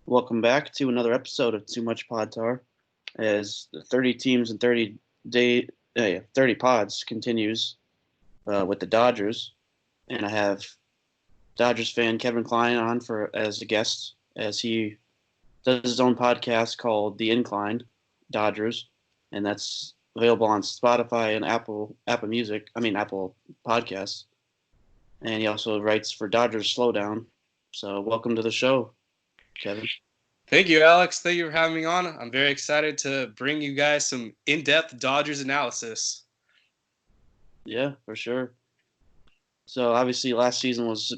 Welcome back to another episode of Too Much Pod Tar, as the 30 teams and 30 pods continues with the Dodgers, and I have Dodgers fan Kevin Klein on for as a guest, as he does his own podcast called The Incline Dodgers, and that's available on Spotify and Apple Podcasts, and he also writes for Dodgers Slowdown. So welcome to the show, Kevin. Thank you, Alex. Thank you for having me on. I'm very excited to bring you guys some in-depth Dodgers analysis. Yeah, for sure. So obviously last season was,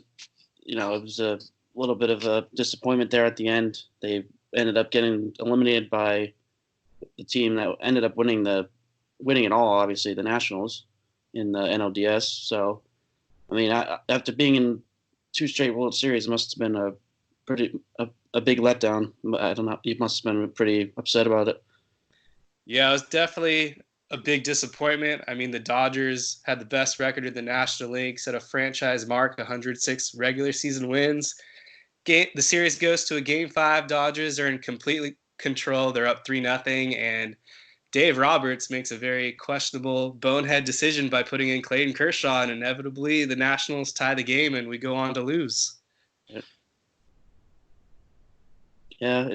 it was a little bit of a disappointment there at the end. They ended up getting eliminated by the team that ended up winning it all, obviously the Nationals in the NLDS. So, I mean, after being in two straight World Series, it must have been a big letdown. I don't know. You must have been pretty upset about it. Yeah, it was definitely a big disappointment. I mean, the Dodgers had the best record in the National League, set a franchise mark, 106 regular season wins. The series goes to a Game 5. Dodgers are in complete control. They're up 3-0, and Dave Roberts makes a very questionable bonehead decision by putting in Clayton Kershaw, and inevitably the Nationals tie the game, and we go on to lose. Yeah,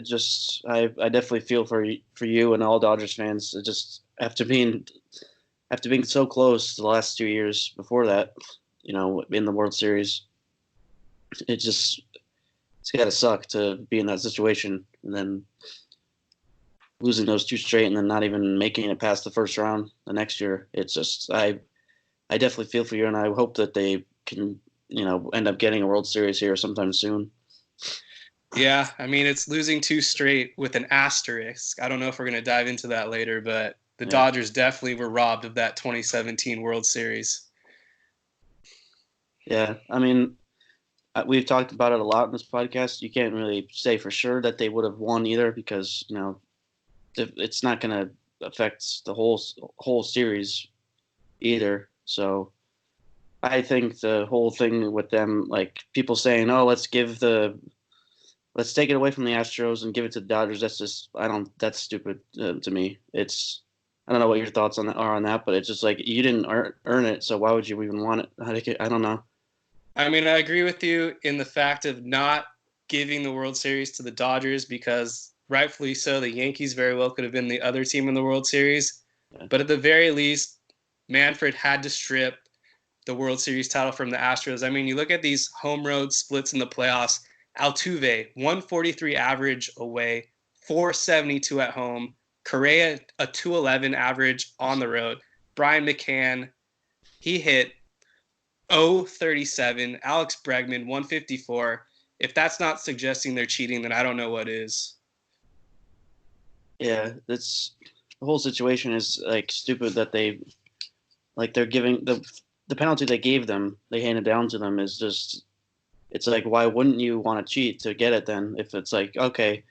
I definitely feel for you and all Dodgers fans. It just after being so close the last 2 years before that, in the World Series, it's got to suck to be in that situation and then losing those two straight and then not even making it past the first round the next year. It's just I definitely feel for you, and I hope that they can end up getting a World Series here sometime soon. Yeah, I mean, it's losing two straight with an asterisk. I don't know if we're going to dive into that later, but the Dodgers definitely were robbed of that 2017 World Series. Yeah, I mean, we've talked about it a lot in this podcast. You can't really say for sure that they would have won either because, it's not going to affect the whole series either. So I think the whole thing with them, like people saying, "Oh, let's take it away from the Astros and give it to the Dodgers." That's stupid to me. I don't know what your thoughts are on that, but it's just like you didn't earn it, so why would you even want it? I don't know. I mean, I agree with you in the fact of not giving the World Series to the Dodgers because rightfully so, the Yankees very well could have been the other team in the World Series. Yeah. But at the very least, Manfred had to strip the World Series title from the Astros. I mean, you look at these home road splits in the playoffs. Altuve, 143 average away, 472 at home. Correa, a 211 average on the road. Brian McCann, he hit 037. Alex Bregman, 154. If that's not suggesting they're cheating, then I don't know what is. Yeah, the whole situation is like stupid that they're giving the penalty they gave them, they handed down to them is just. It's like, why wouldn't you want to cheat to get it then? If it's like, okay,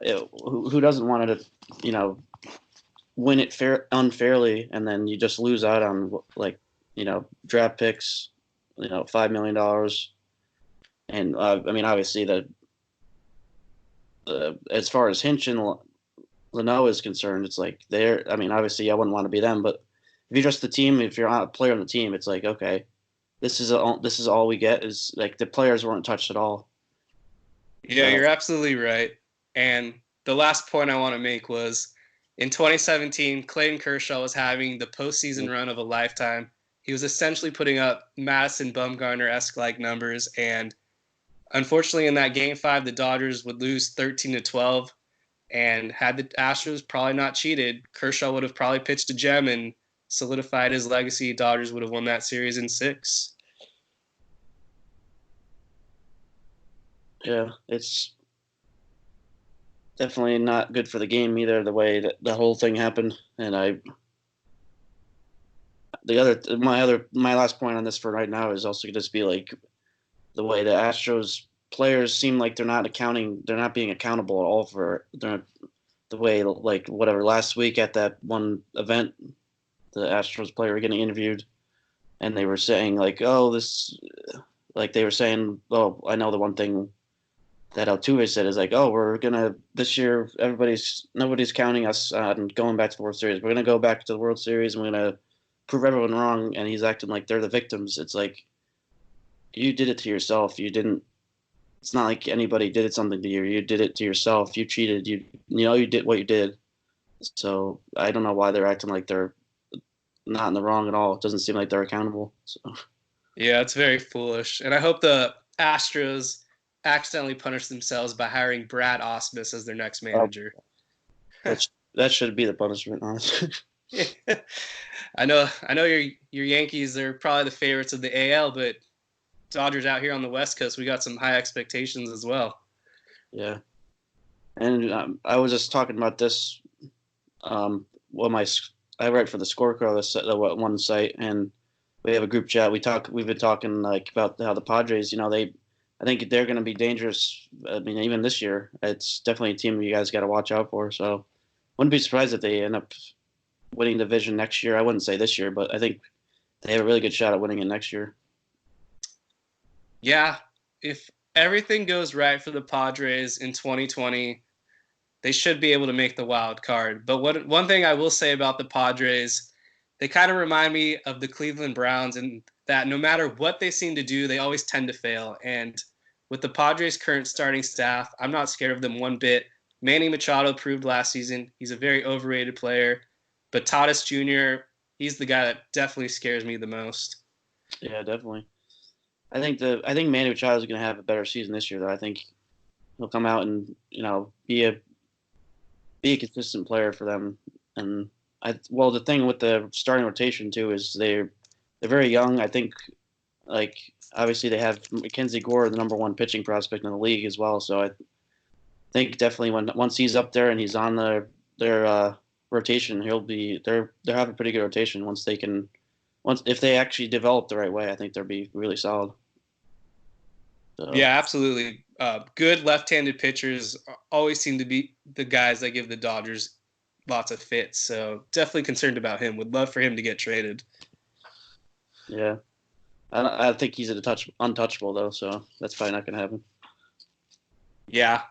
who doesn't want to, win it unfairly, and then you just lose out on draft picks, $5 million, and I mean, obviously as far as Hinch and Leno is concerned, it's like I mean, obviously I wouldn't want to be them, but if you're just the team, if you're not a player on the team, it's like, okay. This is all we get is like the players weren't touched at all. Yeah, you're absolutely right. And the last point I want to make was in 2017, Clayton Kershaw was having the postseason run of a lifetime. He was essentially putting up Madison Bumgarner-esque like numbers. And unfortunately, in that Game 5, the Dodgers would lose 13-12. And had the Astros probably not cheated, Kershaw would have probably pitched a gem and solidified his legacy. Dodgers would have won that series in 6. Yeah, it's definitely not good for the game either, the way that the whole thing happened. And my last point on this for right now is also just be like the way the Astros players seem like they're not being accountable at all for the way, like whatever last week at that one event, the Astros player getting interviewed, and they were saying like, oh, this, like they were saying, oh, I know the one thing that Altuve said is like, oh, we're gonna this year. Nobody's counting us on going back to the World Series. We're gonna go back to the World Series and we're gonna prove everyone wrong. And he's acting like they're the victims. It's like you did it to yourself. You didn't. It's not like anybody did it something to you. You did it to yourself. You cheated. You did what you did. So I don't know why they're acting like they're not in the wrong at all. It doesn't seem like they're accountable. So Yeah, it's very foolish. And I hope the Astros accidentally punish themselves by hiring Brad Ausmus as their next uh, manager. that should be the punishment, honestly. I know your Yankees are probably the favorites of the AL, but Dodgers out here on the West Coast, we got some high expectations as well. Yeah, and I was just talking about this. Well, I write for the scorecard, the one site, and we have a group chat. We've been talking like about how the Padres, I think they're going to be dangerous. I mean, even this year, it's definitely a team you guys got to watch out for. So, wouldn't be surprised if they end up winning the division next year. I wouldn't say this year, but I think they have a really good shot at winning it next year. Yeah, if everything goes right for the Padres in 2020, they should be able to make the wild card. But one thing I will say about the Padres, they kind of remind me of the Cleveland Browns in that no matter what they seem to do, they always tend to fail. And with the Padres' current starting staff, I'm not scared of them one bit. Manny Machado proved last season he's a very overrated player, but Tatis Jr., he's the guy that definitely scares me the most. Yeah, definitely. I think Manny Machado is going to have a better season this year, though. I think he'll come out and be a consistent player for them. And the thing with the starting rotation too is they're very young. I think like obviously they have Mackenzie Gore, the number one pitching prospect in the league as well. So I think definitely once he's up there and he's on their rotation, they'll have a pretty good rotation once if they actually develop the right way. I think they'll be really solid. So, Yeah, absolutely. Good left-handed pitchers always seem to be the guys that give the Dodgers lots of fits. So definitely concerned about him. Would love for him to get traded. yeah, I think he's untouchable though, so that's probably not going to happen. Yeah,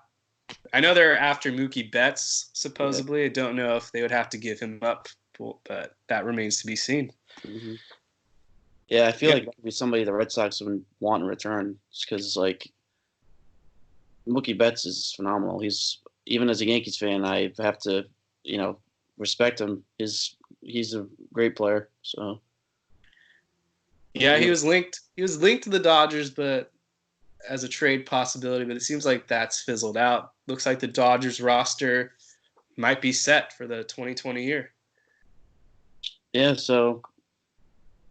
I know they're after Mookie Betts Yeah. supposedly. I don't know if they would have to give him up, but that remains to be seen. Mm-hmm. Yeah, I feel Yeah, like that would be somebody the Red Sox would want in return, just because like Mookie Betts is phenomenal. He's even as a Yankees fan, I have to respect him. He's a great player. So yeah, he was linked. He was linked to the Dodgers, but as a trade possibility. But it seems like that's fizzled out. Looks like the Dodgers roster might be set for the 2020 year. yeah, so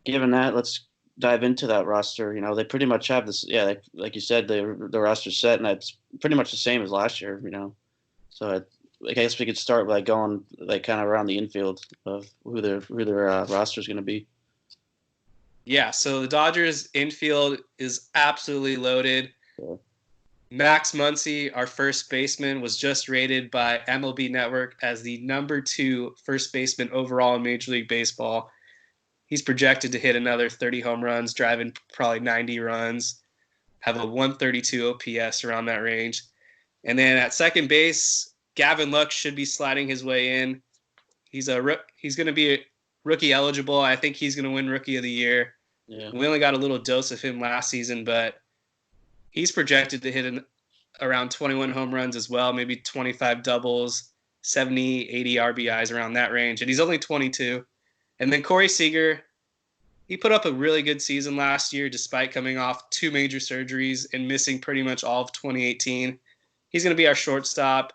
given that, let's dive into that roster. They pretty much have this. Yeah, like you said, the roster's set, and it's pretty much the same as last year. So I guess we could start by going like kind of around the infield of who their roster is going to be. Yeah, so the Dodgers infield is absolutely loaded. Yeah. Max Muncy, our first baseman, was just rated by MLB Network as the number 2 first baseman overall in Major League Baseball. He's projected to hit another 30 home runs, driving probably 90 runs, have a 132 OPS around that range. And then at second base, Gavin Lux should be sliding his way in. He's going to be rookie eligible. I think he's going to win Rookie of the Year. Yeah. We only got a little dose of him last season, but he's projected to hit around 21 home runs as well, maybe 25 doubles, 70, 80 RBIs around that range. And he's only 22. And then Corey Seager, he put up a really good season last year despite coming off 2 major surgeries and missing pretty much all of 2018. He's going to be our shortstop.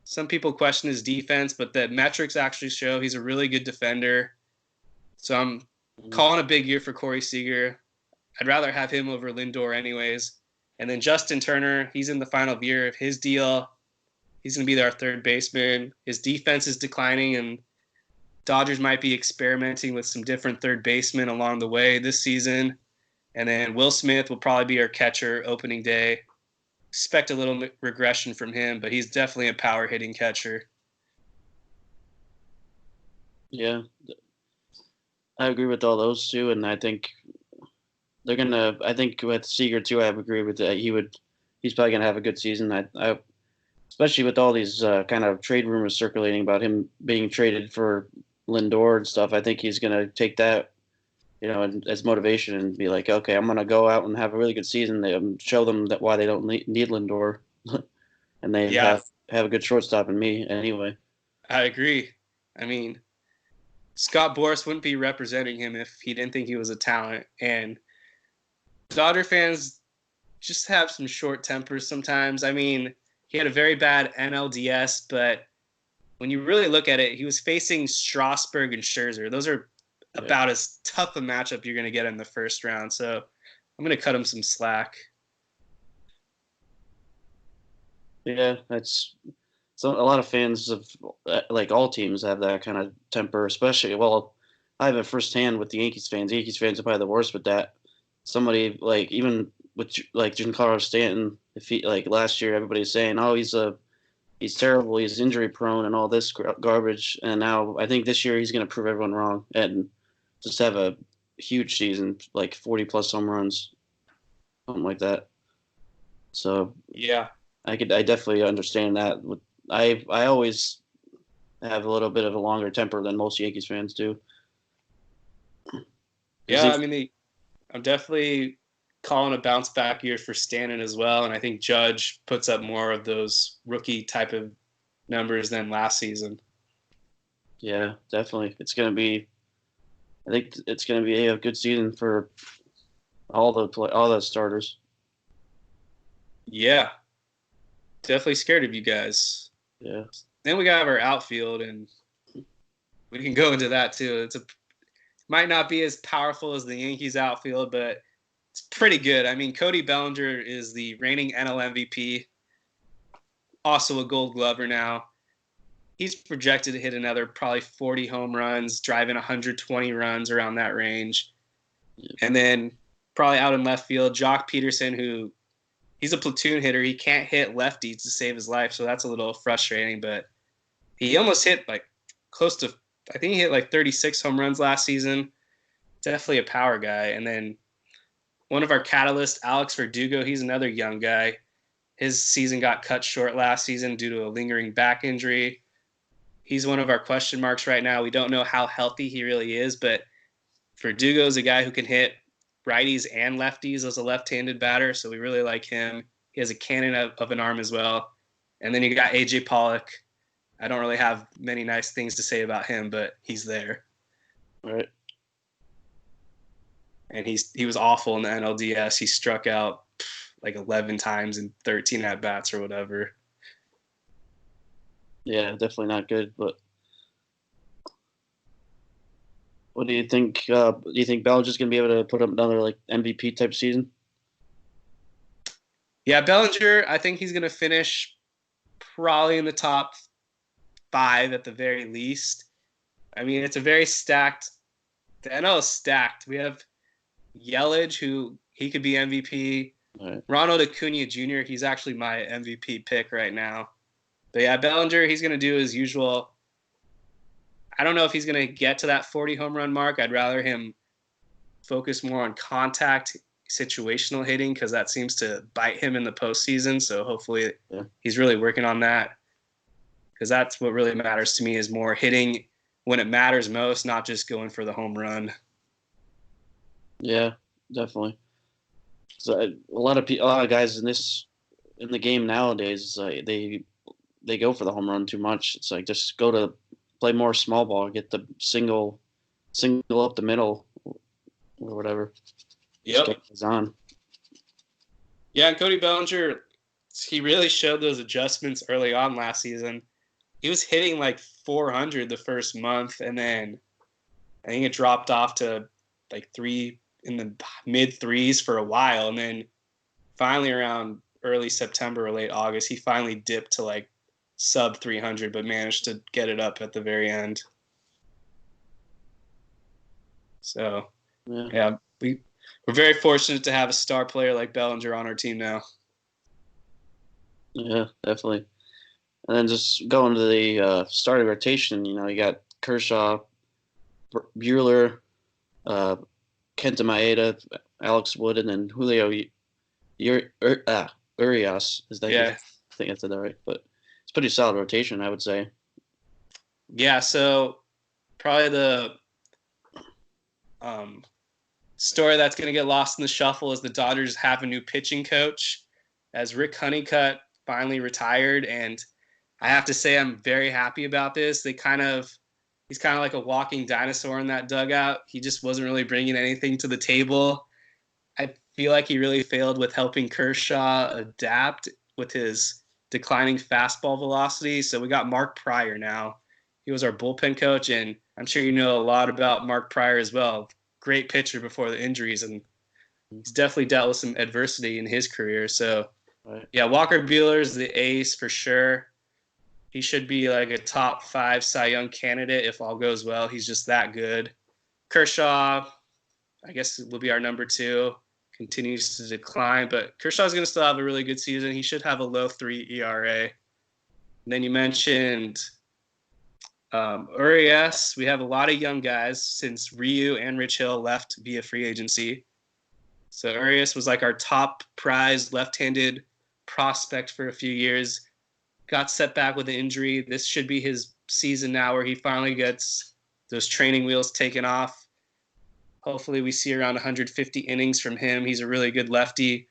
Some people question his defense, but the metrics actually show he's a really good defender. So I'm calling a big year for Corey Seager. I'd rather have him over Lindor anyways. And then Justin Turner, he's in the final year of his deal. He's going to be our third baseman. His defense is declining, and Dodgers might be experimenting with some different third basemen along the way this season. And then Will Smith will probably be our catcher opening day. Expect a little regression from him, but he's definitely a power hitting catcher. Yeah, I agree with all those two, and I think they're gonna. I think with Seager too, I agree with that. he's probably gonna have a good season. I especially with all these kind of trade rumors circulating about him being traded for Lindor and stuff. I think he's gonna take that, as motivation and be like, okay, I'm gonna go out and have a really good season. Show them that why they don't need Lindor, and they Yeah, have a good shortstop in me anyway. I agree. I mean, Scott Boras wouldn't be representing him if he didn't think he was a talent. And Dodger fans just have some short tempers sometimes. I mean, he had a very bad NLDS, but when you really look at it, he was facing Strasburg and Scherzer. Those are about as tough a matchup you're going to get in the first round. So I'm going to cut him some slack. Yeah, that's so. A lot of fans of like all teams have that kind of temper, especially. Well, I have it firsthand with the Yankees fans. The Yankees fans are probably the worst with that. Somebody like even with like Giancarlo Stanton, if he like last year, everybody's saying, "Oh, he's terrible. He's injury prone and all this garbage." And now I think this year he's going to prove everyone wrong and just have a huge season, like 40 plus home runs, something like that. So yeah, I definitely understand that. I always have a little bit of a longer temper than most Yankees fans do. yeah. I mean, I'm definitely calling a bounce back year for Stanton as well, and I think Judge puts up more of those rookie type of numbers than last season. Yeah, definitely. I think it's gonna be a good season for all the starters. Yeah, definitely scared of you guys. Yeah. Then we got our outfield, and we can go into that too. Might not be as powerful as the Yankees outfield, but it's pretty good. I mean, Cody Bellinger is the reigning NL MVP, also a Gold Glover now. He's projected to hit another probably 40 home runs, driving 120 runs around that range. Yeah. And then probably out in left field, Jock Peterson, who he's a platoon hitter. He can't hit lefties to save his life, so that's a little frustrating. But he almost hit like close to, I think he hit like 36 home runs last season. Definitely a power guy. And then one of our catalysts, Alex Verdugo, he's another young guy. His season got cut short last season due to a lingering back injury. He's one of our question marks right now. We don't know how healthy he really is, but Verdugo is a guy who can hit righties and lefties as a left-handed batter, so we really like him. He has a cannon of an arm as well. And then you got A.J. Pollock. I don't really have many nice things to say about him, but he's there. All right. And he was awful in the NLDS. He struck out like 11 times in 13 at-bats or whatever. Yeah, definitely not good. But what do you think? Do you think Bellinger's gonna be able to put up another like MVP type season? Yeah, Bellinger, I think he's going to finish probably in the top 5 at the very least. I mean, it's a very stacked. The NL is stacked. We have Yelich, who he could be MVP. Right. Ronald Acuna Jr., he's actually my MVP pick right now. But yeah, Bellinger, he's going to do his usual. I don't know if he's going to get to that 40 home run mark. I'd rather him focus more on contact, situational hitting, because that seems to bite him in the postseason. So hopefully he's really working on that, because that's what really matters to me, is more hitting when it matters most, not just going for the home run. Yeah, definitely. So a lot of guys in the game nowadays, they go for the home run too much. It's like just go to play more small ball, get the single up the middle or whatever. Yep. Just get on. Yeah, and Cody Bellinger, he really showed those adjustments early on last season. He was hitting like 400 the first month, and then I think it dropped off to like 3 in the mid threes for a while, and then finally around early September or late August, he finally dipped to like sub 300, but managed to get it up at the very end. So, yeah, we're very fortunate to have a star player like Bellinger on our team now. Yeah, definitely. And then just going to the starting rotation, you got Kershaw, Buehler, Kenta Maeda, Alex Wood, and then Julio Urias is that? Yeah. I think I said that right, but it's pretty solid rotation, I would say. Yeah, so probably the story that's going to get lost in the shuffle is the Dodgers have a new pitching coach, as Rick Honeycutt finally retired, and I have to say I'm very happy about this. He's kind of like a walking dinosaur in that dugout. He just wasn't really bringing anything to the table. I feel like he really failed with helping Kershaw adapt with his declining fastball velocity. So we got Mark Pryor now. He was our bullpen coach, and I'm sure you know a lot about Mark Pryor as well. Great pitcher before the injuries, and he's definitely dealt with some adversity in his career. So, Right. yeah, Walker Buehler's the ace for sure. He should be like a top 5 Cy Young candidate if all goes well. He's just that good. Kershaw, I guess, will be our number 2. Continues to decline, but Kershaw's going to still have a really good season. He should have a low 3 ERA. And then you mentioned Urias. We have a lot of young guys since Ryu and Rich Hill left via free agency. So Urias was like our top prized left-handed prospect for a few years. Got set back with an injury. This should be his season now where he finally gets those training wheels taken off. Hopefully we see around 150 innings from him. He's a really good lefty.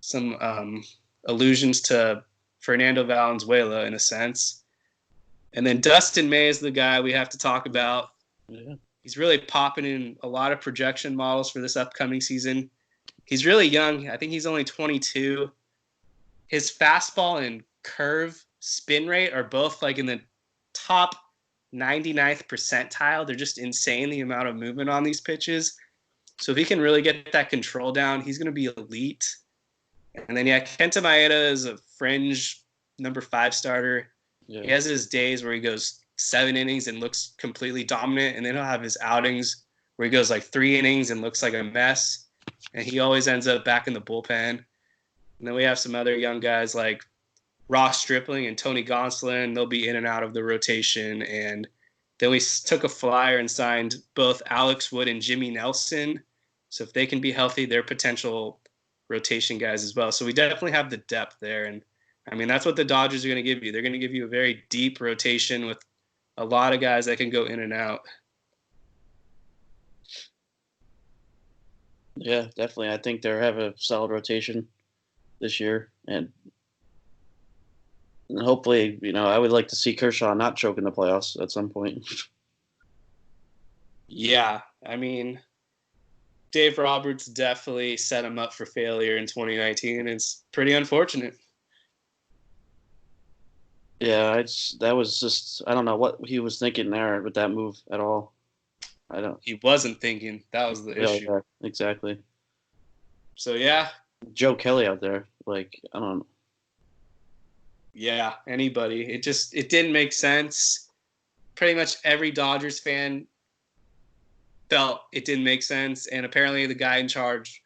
Some allusions to Fernando Valenzuela in a sense. And then Dustin May is the guy we have to talk about. Yeah. He's really popping in a lot of projection models for this upcoming season. He's really young. I think he's only 22. His fastball and curve spin rate are both like in the top 99th percentile. They're just insane, the amount of movement on these pitches. So if he can really get that control down, he's going to be elite. And then, yeah, Kenta Maeda is a fringe number 5 starter. Yeah. He has his days where he goes 7 innings and looks completely dominant, and then he'll have his outings where he goes like 3 innings and looks like a mess, and he always ends up back in the bullpen. And then we have some other young guys like Ross Stripling and Tony Gonsolin. They'll be in and out of the rotation. And then we took a flyer and signed both Alex Wood and Jimmy Nelson. So if they can be healthy, they're potential rotation guys as well. So we definitely have the depth there. And I mean, that's what the Dodgers are going to give you. They're going to give you a very deep rotation with a lot of guys that can go in and out. Yeah, definitely. I think they have a solid rotation this year. And hopefully, I would like to see Kershaw not choke in the playoffs at some point. Yeah, I mean, Dave Roberts definitely set him up for failure in 2019. It's pretty unfortunate. Yeah, that was just, I don't know what he was thinking there with that move at all. He wasn't thinking. That was the issue. Yeah, exactly. So, yeah. Joe Kelly out there, like, I don't know. Yeah, anybody. It didn't make sense. Pretty much every Dodgers fan felt it didn't make sense, and apparently the guy in charge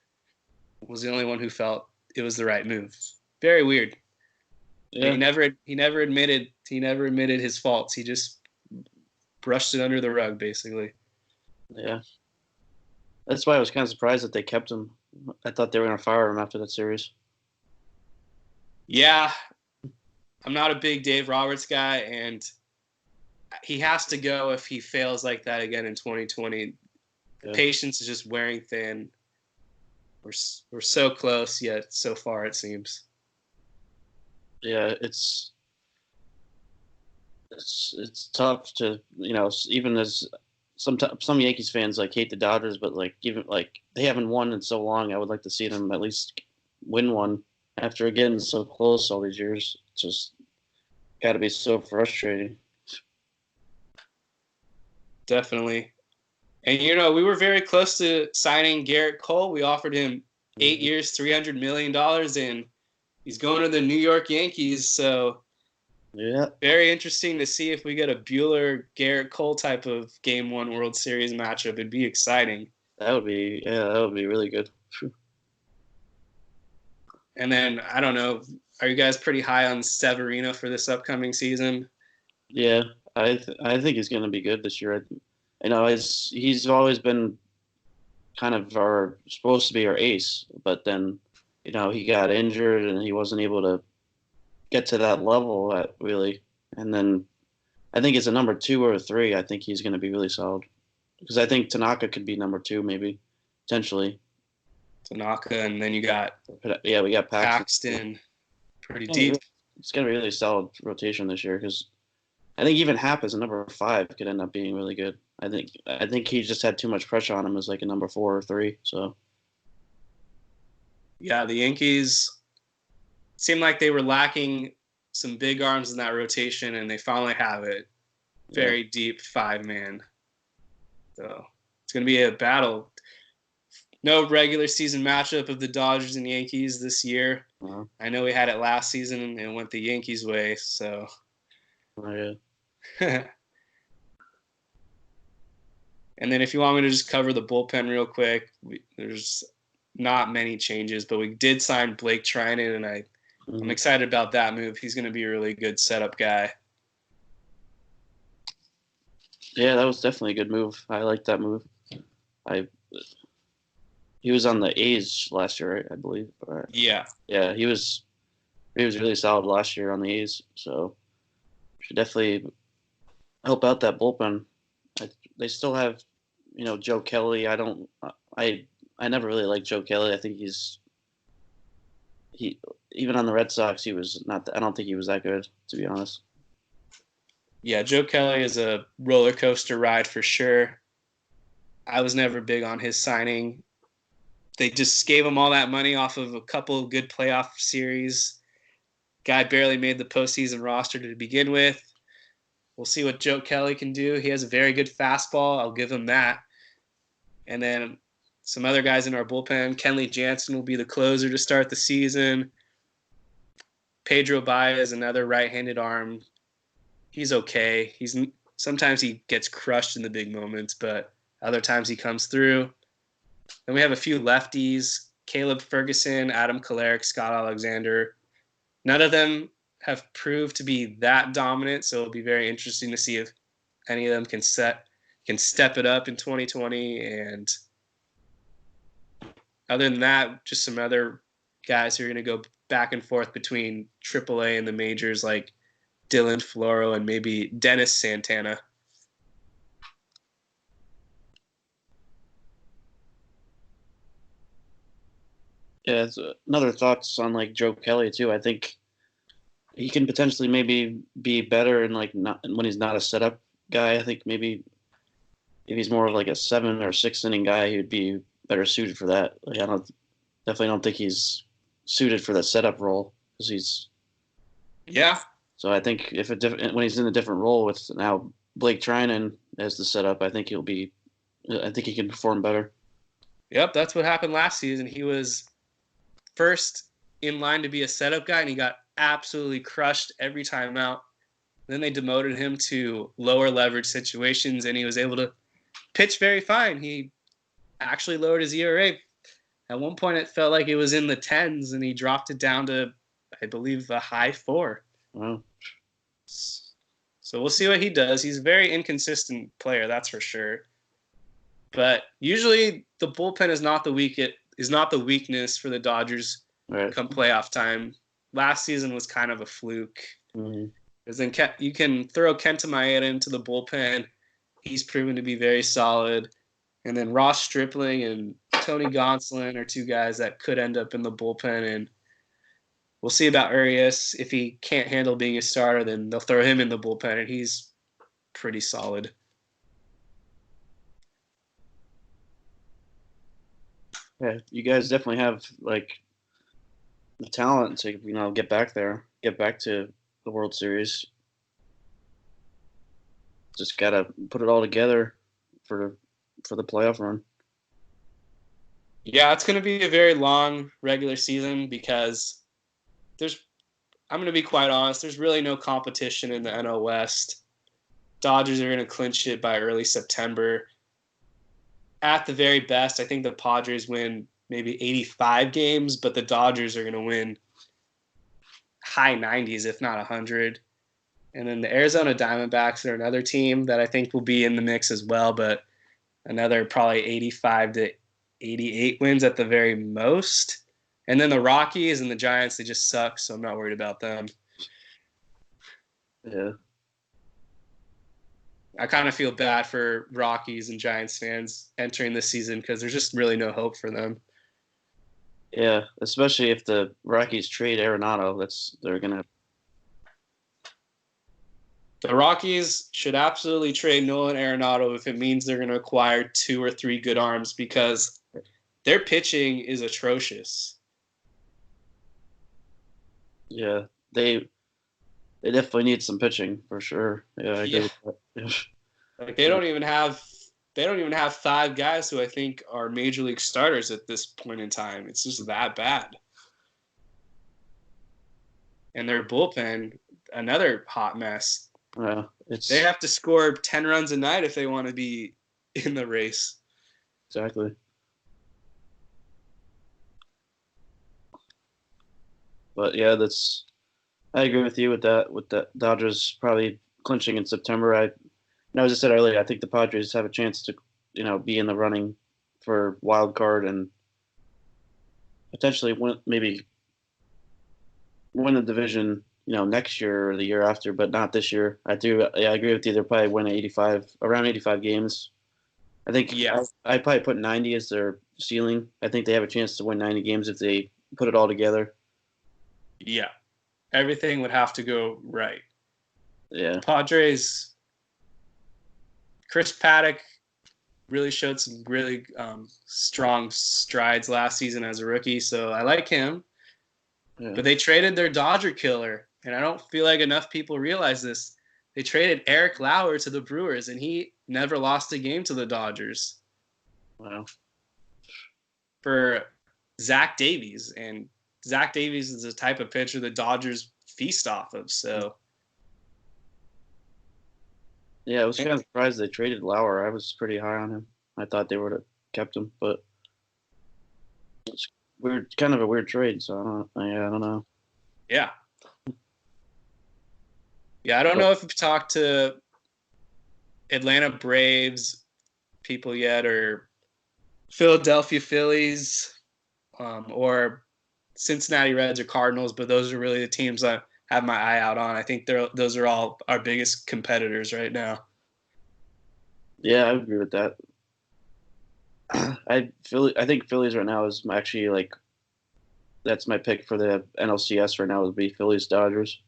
was the only one who felt it was the right move. Very weird. Yeah. He never admitted his faults. He just brushed it under the rug, basically. Yeah. That's why I was kind of surprised that they kept him. I thought they were going to fire him after that series. Yeah. I'm not a big Dave Roberts guy, and he has to go if he fails like that again in 2020. The patience is just wearing thin. We're so close, yet so far, it seems. Yeah, it's tough to, even as some Yankees fans like hate the Dodgers, but like even like they haven't won in so long. I would like to see them at least win one after getting so close all these years. It's just got to be so frustrating. Definitely. And, we were very close to signing Garrett Cole. We offered him 8 years, $300 million, and he's going to the New York Yankees. So, yeah, very interesting to see if we get a Buehler-Garrett Cole type of Game 1 World Series matchup. It'd be exciting. That would be really good. And then, I don't know, are you guys pretty high on Severino for this upcoming season? Yeah, I think he's going to be good this year. He's always been kind of supposed to be our ace, but then he got injured and he wasn't able to get to that level really. And then I think it's a number 2 or 3. I think he's going to be really solid because I think Tanaka could be number 2 maybe potentially. Tanaka, and then you got Yeah, we got Paxton pretty deep. It's going to be really solid rotation this year because I think even Happ as a number 5 could end up being really good. I think he just had too much pressure on him as like a number 4 or 3. So yeah, the Yankees seemed like they were lacking some big arms in that rotation, and they finally have it. Very deep 5-man. So it's going to be a battle. No regular season matchup of the Dodgers and Yankees this year. I know we had it last season and it went the Yankees' way. So. Yeah. And then if you want me to just cover the bullpen real quick, there's not many changes, but we did sign Blake Trinan, and I'm excited about that move. He's going to be a really good setup guy. Yeah, that was definitely a good move. I like that move. He was on the A's last year, right? I believe. Yeah. Yeah, he was really solid last year on the A's, so should definitely help out that bullpen. They still have, Joe Kelly. I never really liked Joe Kelly. I think he even on the Red Sox, he was not. I don't think he was that good, to be honest. Yeah, Joe Kelly is a roller coaster ride for sure. I was never big on his signing. They just gave him all that money off of a couple of good playoff series. Guy barely made the postseason roster to begin with. We'll see what Joe Kelly can do. He has a very good fastball. I'll give him that. And then some other guys in our bullpen. Kenley Jansen will be the closer to start the season. Pedro Baez, another right-handed arm. He's okay. Sometimes he gets crushed in the big moments, but other times he comes through. Then we have a few lefties. Caleb Ferguson, Adam Kolarek, Scott Alexander. None of them have proved to be that dominant, so it'll be very interesting to see if any of them can step it up in 2020. And other than that, just some other guys who are going to go back and forth between AAA and the majors, like Dylan Floro and maybe Dennis Santana. Yeah, another thoughts on like Joe Kelly too. I think he can potentially maybe be better in not when he's not a setup guy. I think maybe if he's more of like a 7 or 6 inning guy, he would be better suited for that. Like I definitely don't think he's suited for the setup role because he's. Yeah. So I think when he's in a different role with now Blake Trinan as the setup, I think he can perform better. Yep, that's what happened last season. He was first in line to be a setup guy, and he got absolutely crushed every time out. Then they demoted him to lower leverage situations, and he was able to pitch very fine. He actually lowered his ERA. At one point, it felt like it was in the 10s, and he dropped it down to, I believe, a high 4. Wow. So we'll see what he does. He's a very inconsistent player, that's for sure. But usually the bullpen is not the weakness for the Dodgers come playoff time. Last season was kind of a fluke. Because then you can throw Kenta Maeda into the bullpen. He's proven to be very solid. And then Ross Stripling and Tony Gonsolin are two guys that could end up in the bullpen. And we'll see about Urias. If he can't handle being a starter, then they'll throw him in the bullpen, and he's pretty solid. Yeah, you guys definitely have the talent to get back there, get back to the World Series. Just gotta put it all together for the playoff run. Yeah, it's going to be a very long regular season because I'm going to be quite honest, there's really no competition in the NL West. Dodgers are going to clinch it by early September. At the very best, I think the Padres win maybe 85 games, but the Dodgers are going to win high 90s, if not 100. And then the Arizona Diamondbacks are another team that I think will be in the mix as well, but another probably 85 to 88 wins at the very most. And then the Rockies and the Giants, they just suck, so I'm not worried about them. Yeah. I kind of feel bad for Rockies and Giants fans entering this season because there's just really no hope for them. Yeah, especially if the Rockies trade Arenado, they're gonna. The Rockies should absolutely trade Nolan Arenado if it means they're going to acquire 2 or 3 good arms because their pitching is atrocious. Yeah, they definitely need some pitching for sure. Yeah, I agree with that. Like they don't even have 5 guys who I think are major league starters at this point in time. It's just that bad. And their bullpen, another hot mess. Yeah, They have to score 10 runs a night if they want to be in the race. Exactly. But yeah, I agree with you with that. With the Dodgers probably clinching in September. As I said earlier, I think the Padres have a chance to, be in the running for wild card and potentially maybe win the division, next year or the year after, but not this year. I agree with you. They'll probably win around 85 games. I think I probably put 90 as their ceiling. I think they have a chance to win 90 games if they put it all together. Yeah. Everything would have to go right. Yeah. Padres, Chris Paddock really showed some really strong strides last season as a rookie, so I like him. Yeah. But they traded their Dodger killer, and I don't feel like enough people realize this. They traded Eric Lauer to the Brewers, and he never lost a game to the Dodgers. Wow. For Zach Davies, and Zach Davies is the type of pitcher the Dodgers feast off of. So, yeah, I was kind of surprised they traded Lauer. I was pretty high on him. I thought they would have kept him, but it's weird, kind of a weird trade. So I don't know. Yeah. Yeah, I don't know if you've talked to Atlanta Braves people yet, or Philadelphia Phillies, or Cincinnati Reds or Cardinals, but those are really the teams I have my eye out on. I think those are all our biggest competitors right now. Yeah, I agree with that. I think Phillies right now is actually that's my pick for the NLCS right now would be Phillies Dodgers.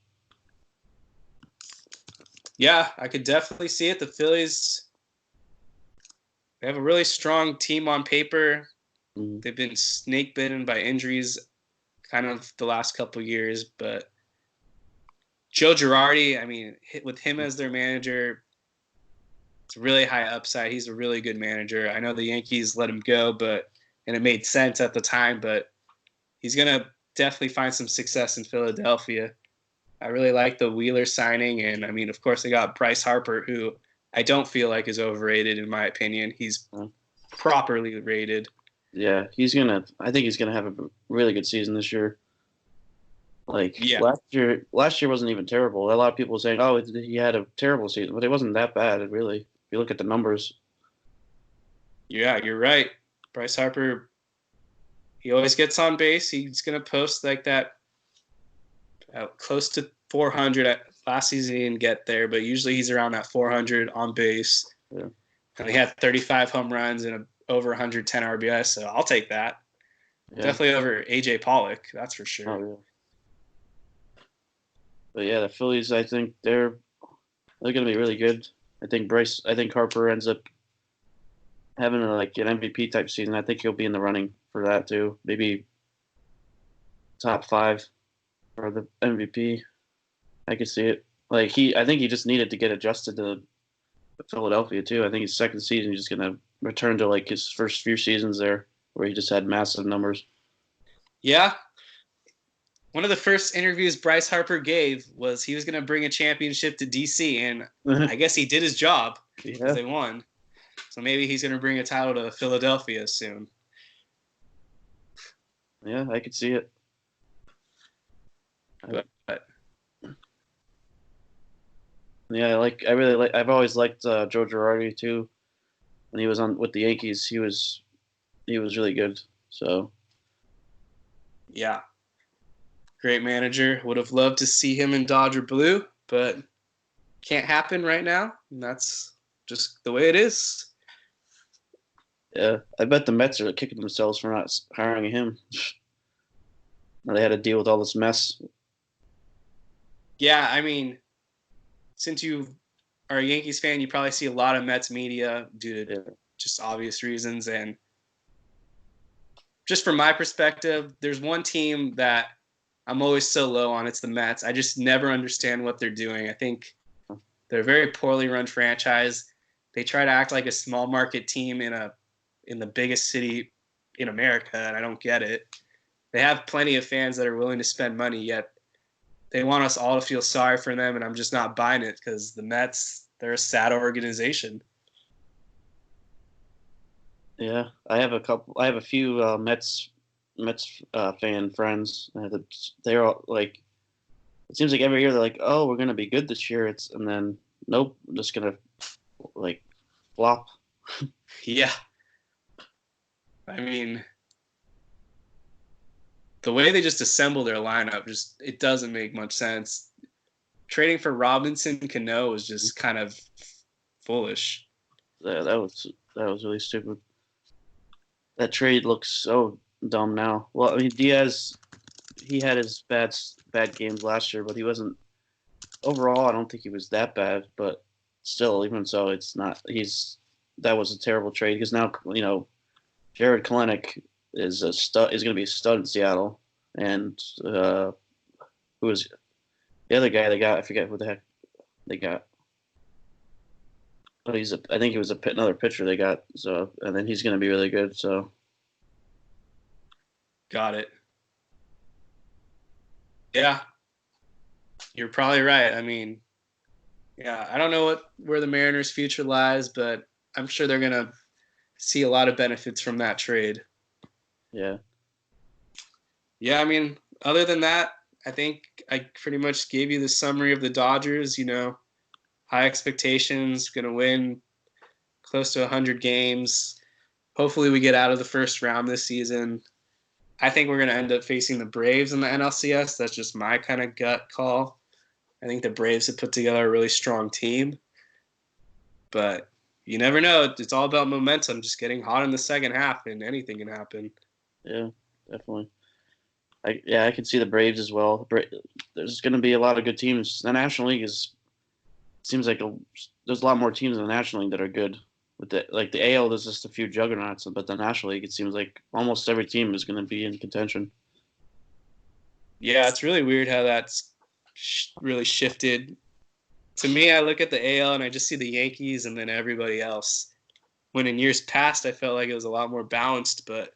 Yeah, I could definitely see it. The Phillies, they have a really strong team on paper. Mm-hmm. They've been snake bitten by injuries kind of the last couple of years, but Joe Girardi, I mean, with him as their manager, it's a really high upside. He's a really good manager. I know the Yankees let him go, and it made sense at the time, but he's going to definitely find some success in Philadelphia. I really like the Wheeler signing, and I mean, of course, they got Bryce Harper, who I don't feel like is overrated in my opinion. He's properly rated. Yeah, I think he's gonna have a really good season this year. Last year wasn't even terrible. A lot of people were saying, "Oh, he had a terrible season," but it wasn't that bad. Really, if you look at the numbers. Yeah, you're right. Bryce Harper, he always gets on base. He's gonna post like that. Close to 400 last season. He didn't get there, but usually he's around that 400 on base. Yeah. And he had 35 home runs and over 110 RBI, so I'll take that. Yeah. Definitely over AJ Pollock, that's for sure. Oh, yeah. But yeah, the Phillies, I think they're going to be really good. I think Harper ends up having an MVP type season. I think he'll be in the running for that too. Maybe top 5 for the MVP. I could see it. I think he just needed to get adjusted to Philadelphia too. I think his second season he's just gonna return to his first few seasons there, where he just had massive numbers. Yeah. One of the first interviews Bryce Harper gave was he was gonna bring a championship to DC, and I guess he did his job because they won. So maybe he's gonna bring a title to Philadelphia soon. Yeah, I could see it. But yeah, I've always liked Joe Girardi too. When he was on with the Yankees, he was really good. So Yeah. Great manager. Would have loved to see him in Dodger blue, but can't happen right now. And that's just the way it is. Yeah, I bet the Mets are kicking themselves for not hiring him. Now they had to deal with all this mess. Yeah, I mean, since you are a Yankees fan, you probably see a lot of Mets media due to just obvious reasons. And just from my perspective, there's one team that I'm always so low on. It's the Mets. I just never understand what they're doing. I think they're a very poorly run franchise. They try to act like a small market team in the biggest city in America, and I don't get it. They have plenty of fans that are willing to spend money, yet they want us all to feel sorry for them, and I'm just not buying it because the Mets, they're a sad organization. Yeah, I have a few Mets fan friends. They're all like, it seems like every year they're like, "Oh, we're gonna be good this year." And then nope, I'm just gonna like flop. Yeah. I mean, the way they just assemble their lineup, it doesn't make much sense. Trading for Robinson Cano was just kind of foolish. Yeah, that was really stupid. That trade looks so dumb now. Well, I mean Diaz, he had his bad games last year, but he wasn't overall. I don't think he was that bad, but still, even so, it's not. That was a terrible trade because now Jared Kalenic is a stud. Is going to be a stud in Seattle, and who was the other guy they got? I forget who the heck they got. But I think he was another pitcher they got. So, and then he's going to be really good. So, got it. Yeah, you're probably right. I mean, yeah, I don't know where the Mariners' future lies, but I'm sure they're gonna see a lot of benefits from that trade. yeah. Yeah, I mean, other than that, I think I pretty much gave you the summary of the Dodgers. High expectations, going to win close to 100 games. Hopefully, we get out of the first round this season. I think we're going to end up facing the Braves in the NLCS. That's just my kind of gut call. I think the Braves have put together a really strong team. But you never know. It's all about momentum, just getting hot in the second half, and anything can happen. Yeah, definitely. I can see the Braves as well. There's going to be a lot of good teams. The National League seems like there's a lot more teams in the National League that are good. With the AL, there's just a few juggernauts, but the National League, it seems like almost every team is going to be in contention. Yeah, it's really weird how that's really shifted. To me, I look at the AL and I just see the Yankees and then everybody else. When in years past, I felt like it was a lot more balanced, but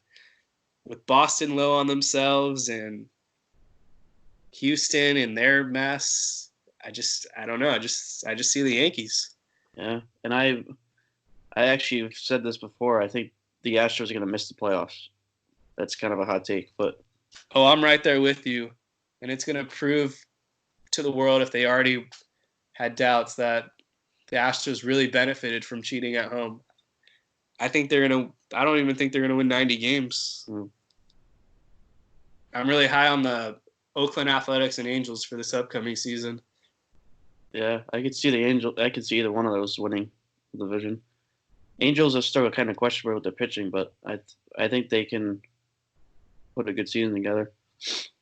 with Boston low on themselves and Houston and their mess, I don't know. I just see the Yankees. Yeah, and I actually said this before. I think the Astros are going to miss the playoffs. That's kind of a hot take, but I'm right there with you, and it's going to prove to the world, if they already had doubts, that the Astros really benefited from cheating at home. I don't even think they're gonna win 90 games. I'm really high on the Oakland Athletics and Angels for this upcoming season. yeah, I could see I could see either one of those winning the division. Angels are still kind of questionable with their pitching, but I think they can put a good season together,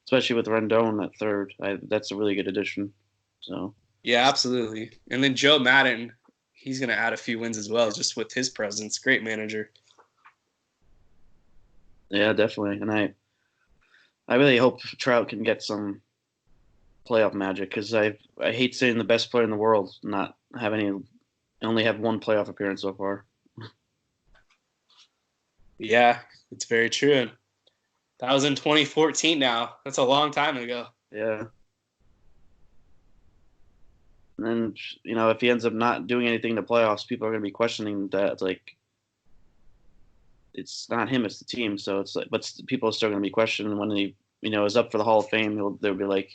especially with Rendon at third. That's a really good addition. So yeah, absolutely. And then Joe Madden, he's gonna add a few wins as well, just with his presence. Great manager. yeah, definitely. And I really hope Trout can get some playoff magic because I hate seeing the best player in the world not have only have one playoff appearance so far. Yeah, it's very true. That was in 2014 now. That's a long time ago. Yeah. And then, if he ends up not doing anything in the playoffs, people are going to be questioning that. It's like, it's not him, it's the team. So it's like, but people are still going to be questioning when he, is up for the Hall of Fame. They'll be like,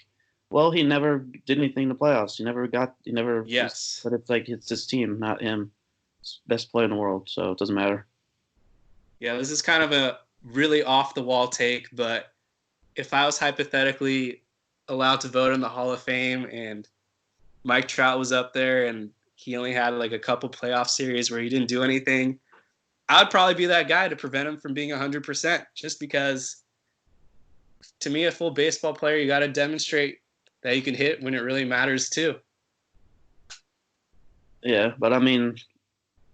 well, he never did anything in the playoffs. Yes. But it's like, it's his team, not him. It's best player in the world. So it doesn't matter. Yeah, this is kind of a really off the wall take, but if I was hypothetically allowed to vote in the Hall of Fame and Mike Trout was up there and he only had like a couple playoff series where he didn't do anything, I would probably be that guy to prevent him from being 100%, just because to me, a full baseball player, you got to demonstrate that you can hit when it really matters too. Yeah, but I mean,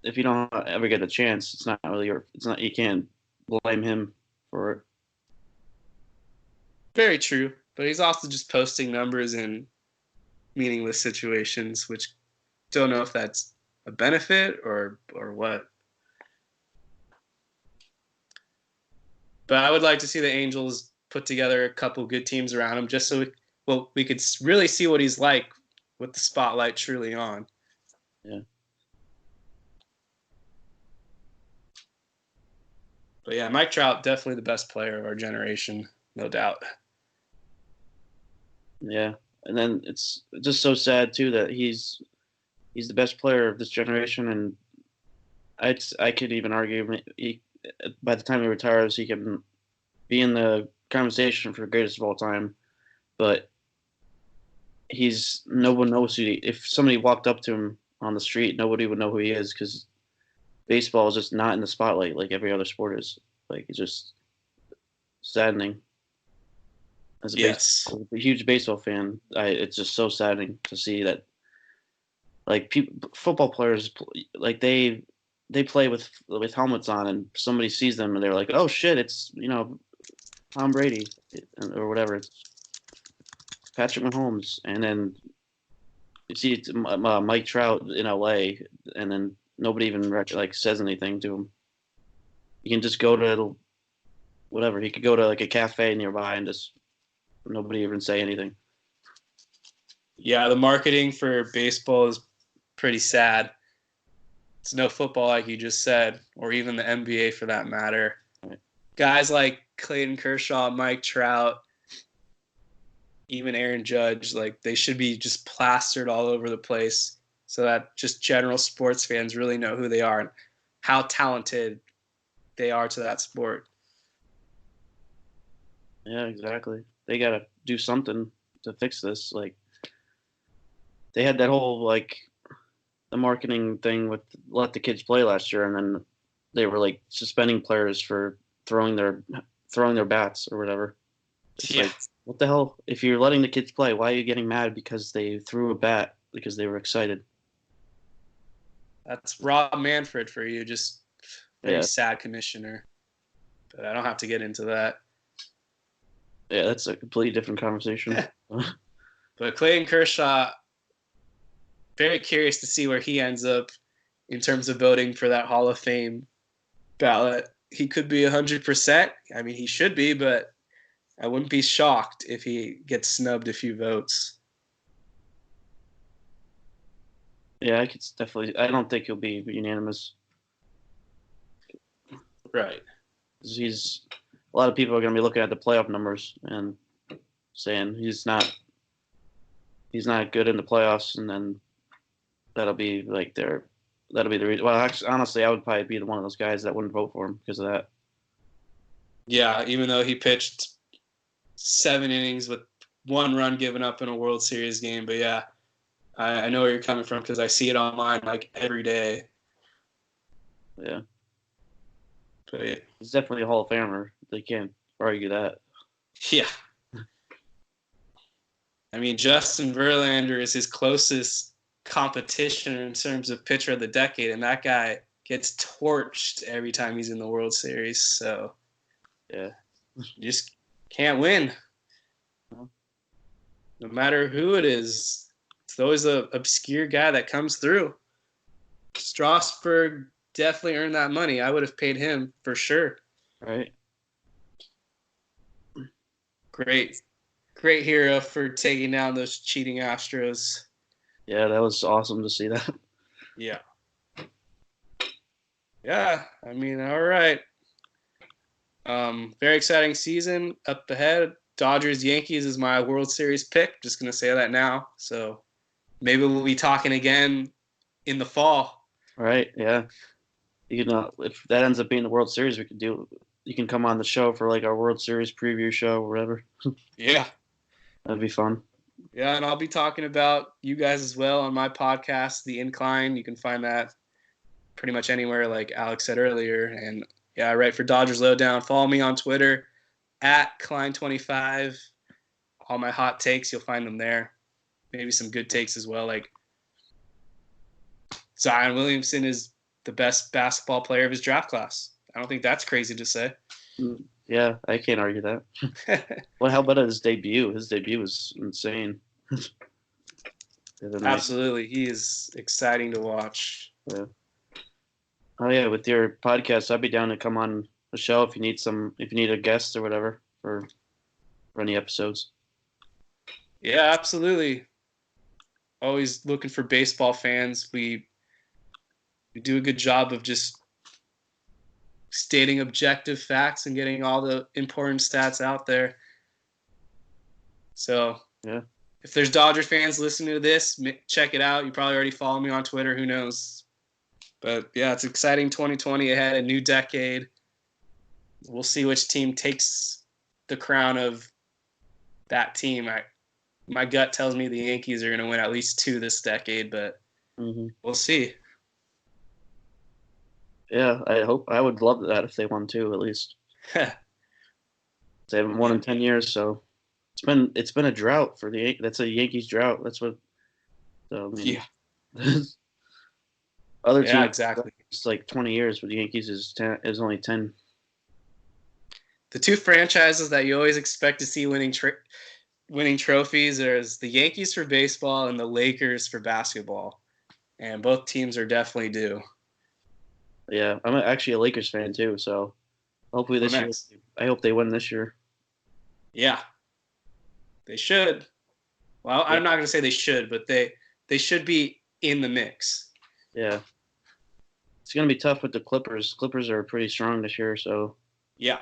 if you don't ever get a chance, it's not really you can't blame him for it. Very true, but he's also just posting numbers in meaningless situations, which don't know if that's a benefit or what. But I would like to see the Angels put together a couple good teams around him, just so we could really see what he's like with the spotlight truly on. Yeah. But yeah, Mike Trout, definitely the best player of our generation, no doubt. Yeah, and then it's just so sad too that he's the best player of this generation, and I could even argue by the time he retires, he can be in the conversation for greatest of all time. But no one knows if somebody walked up to him on the street, nobody would know who he is, because baseball is just not in the spotlight like every other sport is. Like, it's just saddening. As a huge baseball fan, it's just so saddening to see that, like, football players, like they play with helmets on, and somebody sees them and they're like, oh shit, it's Tom Brady or whatever, it's Patrick Mahomes, and then you see it's Mike Trout in LA, and then nobody even says anything to him. You can just go to whatever. He could go to like a cafe nearby and just nobody even say anything. Yeah, the marketing for baseball is pretty sad. It's no football, like you just said, or even the NBA for that matter. Right. Guys like Clayton Kershaw, Mike Trout, even Aaron Judge, like, they should be just plastered all over the place so that just general sports fans really know who they are and how talented they are to that sport. Yeah, exactly. They got to do something to fix this. Like, they had that whole the marketing thing with let the kids play last year, and then they were like suspending players for throwing their bats or whatever. It's like, what the hell? If you're letting the kids play, why are you getting mad because they threw a bat because they were excited? That's Rob Manfred for you. Just very sad commissioner. But I don't have to get into that. Yeah, that's a completely different conversation. But Clayton Kershaw, very curious to see where he ends up in terms of voting for that Hall of Fame ballot. He could be 100%. I mean, he should be, but I wouldn't be shocked if he gets snubbed a few votes. Yeah, I don't think he'll be unanimous. Right. A lot of people are going to be looking at the playoff numbers and saying he's not good in the playoffs, and then that'll be the reason. Well, actually, honestly, I would probably be one of those guys that wouldn't vote for him because of that. Yeah, even though he pitched 7 innings with 1 run given up in a World Series game. But yeah, I know where you're coming from because I see it online like every day. Yeah. But yeah. He's definitely a Hall of Famer. They can't argue that. Yeah. I mean, Justin Verlander is his closest competition in terms of pitcher of the decade, and that guy gets torched every time he's in the World Series. So, yeah, you just can't win. No matter who it is, it's always an obscure guy that comes through. Strasburg definitely earned that money. I would have paid him for sure. Right. Great hero for taking down those cheating Astros. Yeah, that was awesome to see that. Yeah. Yeah, I mean, all right. Very exciting season up ahead. Dodgers Yankees is my World Series pick. Just gonna say that now. So maybe we'll be talking again in the fall. Right. Yeah. If that ends up being the World Series, we could do you can come on the show for like our World Series preview show or whatever. Yeah. That'd be fun. Yeah, and I'll be talking about you guys as well on my podcast, The Incline. You can find that pretty much anywhere, like Alex said earlier. And yeah, I write for Dodgers Lowdown. Follow me on Twitter at Klein25. All my hot takes, you'll find them there. Maybe some good takes as well. Like Zion Williamson is the best basketball player of his draft class. I don't think that's crazy to say. Yeah, I can't argue that. Well, how about his debut? His debut was insane. Absolutely. He is exciting to watch. Yeah. Oh yeah, with your podcast, I'd be down to come on the show if you need a guest or whatever for any episodes. Yeah, absolutely. Always looking for baseball fans. We do a good job of just stating objective facts and getting all the important stats out there. So yeah, if there's Dodgers fans listening to this, check it out. You probably already follow me on Twitter. Who knows? But yeah, it's exciting 2020 ahead, a new decade. We'll see which team takes the crown of that team. My gut tells me the Yankees are going to win at least 2 this decade, but we'll see. Yeah, I would love that if they won 2 at least. They haven't won in 10 years, so it's been a drought for the Yankees. That's a Yankees drought. That's what. So, I mean, yeah. Other teams, exactly. It's like 20 years, but the Yankees is only 10. The 2 franchises that you always expect to see winning trophies are the Yankees for baseball and the Lakers for basketball, and both teams are definitely due. Yeah, I'm actually a Lakers fan too, so hopefully this year. I hope they win this year. Yeah, they should. Well, I'm not going to say they should, but they should be in the mix. Yeah, it's going to be tough with the Clippers. Clippers are pretty strong this year, so yeah,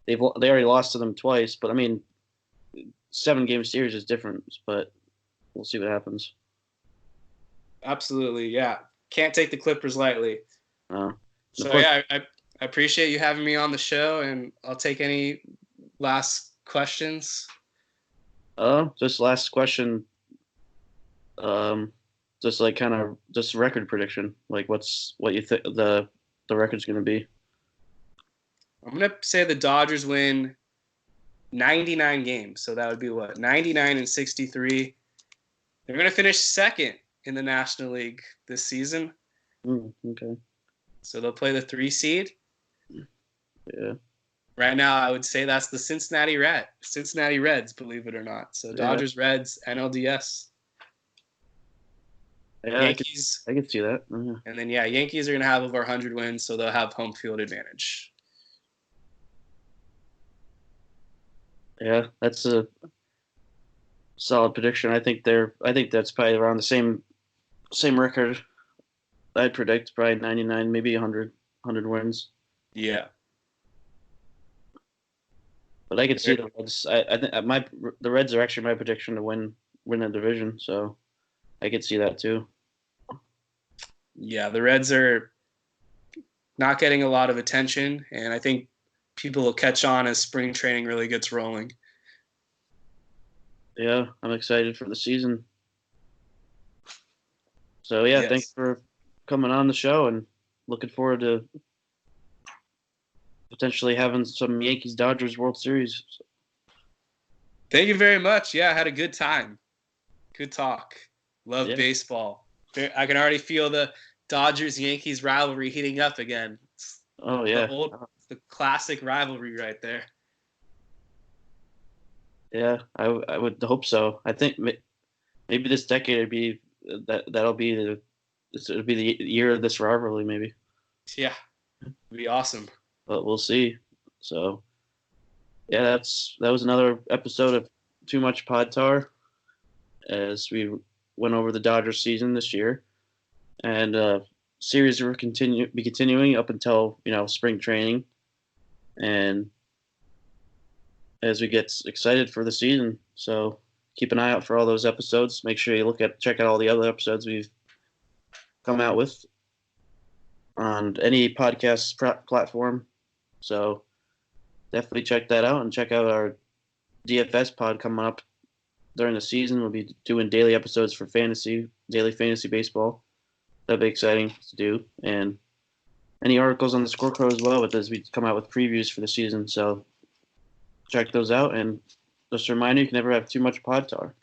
they already lost to them twice. But I mean, 7-game series is different, but we'll see what happens. Absolutely, yeah. Can't take the Clippers lightly. So yeah, I appreciate you having me on the show, and I'll take any last questions. Just last question. Just like kind of just record prediction. Like what you think the record's going to be? I'm going to say the Dodgers win 99 games. So that would be what? 99 and 63. They're going to finish second in the National League this season. Okay. So they'll play the 3 seed. Yeah. Right now, I would say that's the Cincinnati Reds, believe it or not. So Dodgers, Reds, NLDS. Yeah, Yankees. I could see that. And then, Yankees are going to have over 100 wins, so they'll have home field advantage. Yeah, that's a solid prediction. I think that's probably around the same record. I'd predict probably 99, maybe 100 wins. Yeah. But I could see the Reds. I think the Reds are actually my prediction to win the division, so I could see that too. Yeah, the Reds are not getting a lot of attention, and I think people will catch on as spring training really gets rolling. Yeah, I'm excited for the season. So yeah, Thanks for coming on the show, and looking forward to potentially having some Yankees-Dodgers World Series. Thank you very much. Yeah, I had a good time. Good talk. Love baseball. I can already feel the Dodgers-Yankees rivalry heating up again. Oh, yeah. The classic rivalry right there. Yeah, I would hope so. I think maybe this decade it'll be the year of this rivalry, maybe. Yeah, it'd be awesome. But we'll see. So, yeah, that was another episode of Too Much Pod Tar, as we went over the Dodgers season this year, and series will be continuing up until spring training, and as we get excited for the season. So keep an eye out for all those episodes. Make sure you check out all the other episodes we've come out with on any podcast platform. So definitely check that out and check out our DFS pod coming up during the season. We'll be doing daily episodes for daily fantasy baseball. That'll be exciting to do. And any articles on the Scorecard as well as we come out with previews for the season. So check those out. And just a reminder, you can never have too much pod tar.